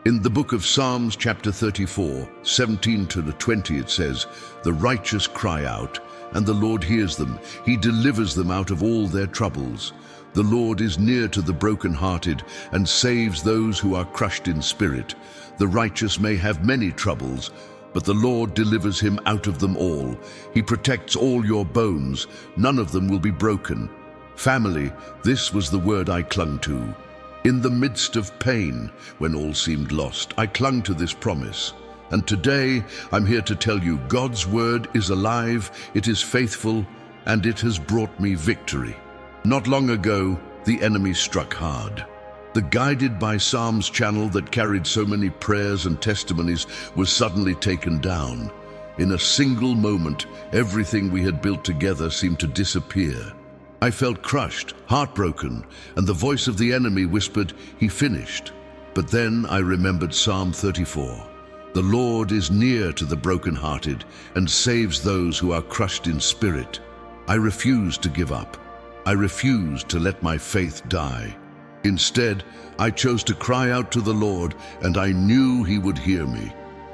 In the book of Psalms, chapter 34, 17 to 20, it says, "The righteous cry out, and the Lord hears them. He delivers them out of all their troubles. The Lord is near to the brokenhearted and saves those who are crushed in spirit. The righteous may have many troubles, but the Lord delivers him out of them all. He protects all your bones. None of them will be broken." Family, this was the word I clung to. In the midst of pain, when all seemed lost, I clung to this promise. And today, I'm here to tell you God's word is alive, it is faithful, and it has brought me victory. Not long ago, the enemy struck hard. The Guided by Psalms channel that carried so many prayers and testimonies was suddenly taken down. In a single moment, everything we had built together seemed to disappear. I felt crushed, heartbroken, and the voice of the enemy whispered, "He finished." But then I remembered Psalm 34. The Lord is near to the brokenhearted and saves those who are crushed in spirit. I refused to give up. I refused to let my faith die. Instead, I chose to cry out to the Lord, and I knew He would hear me.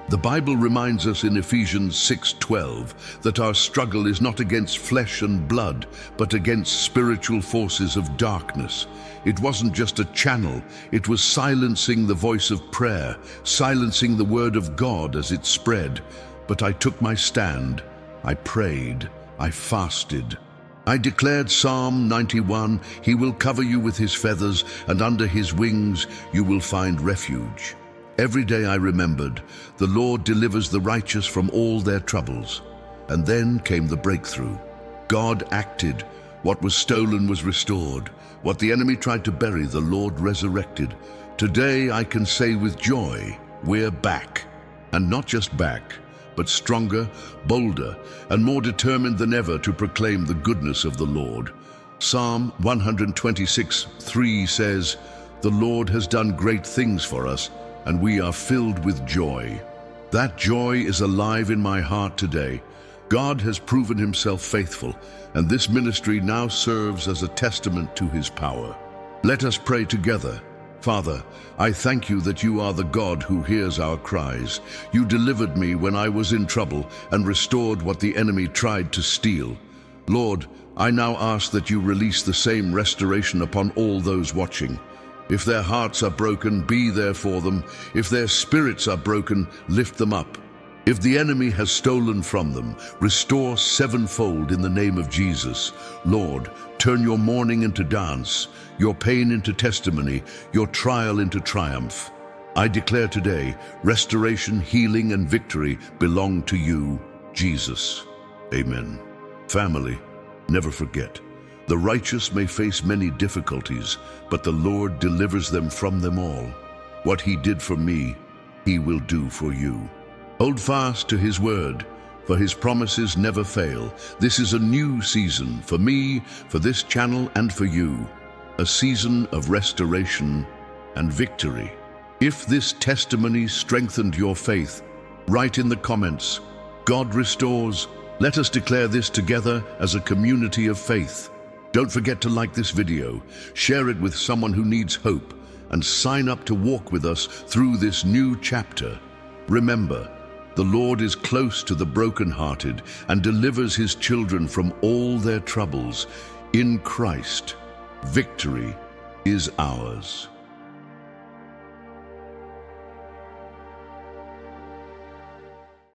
The Bible reminds us in Ephesians 6:12 that our struggle is not against flesh and blood, but against spiritual forces of darkness. It wasn't just a channel, it was silencing the voice of prayer, silencing the word of God as it spread. But I took my stand, I prayed, I fasted. I declared Psalm 91, "He will cover you with His feathers, and under His wings you will find refuge." Every day I remembered, the Lord delivers the righteous from all their troubles. And then came the breakthrough. God acted. What was stolen was restored. What the enemy tried to bury, the Lord resurrected. Today I can say with joy, we're back. And not just back, but stronger, bolder, and more determined than ever to proclaim the goodness of the Lord. Psalm 126:3 says, "The Lord has done great things for us, and we are filled with joy." That joy is alive in my heart today. God has proven Himself faithful, and this ministry now serves as a testament to His power. Let us pray together. Father, I thank You that You are the God who hears our cries. You delivered me when I was in trouble and restored what the enemy tried to steal. Lord, I now ask that You release the same restoration upon all those watching. If their hearts are broken, be there for them. If their spirits are broken, lift them up. If the enemy has stolen from them, restore sevenfold in the name of Jesus. Lord, turn Your mourning into dance, Your pain into testimony, Your trial into triumph. I declare today, restoration, healing, and victory belong to You, Jesus. Amen. Family, never forget, the righteous may face many difficulties, but the Lord delivers them from them all. What He did for me, He will do for you. Hold fast to His word, for His promises never fail. This is a new season for me, for this channel, and for you. A season of restoration and victory. If this testimony strengthened your faith, write in the comments, "God restores." Let us declare this together as a community of faith. Don't forget to like this video, share it with someone who needs hope, and sign up to walk with us through this new chapter. Remember, the Lord is close to the brokenhearted and delivers His children from all their troubles. In Christ, victory is ours.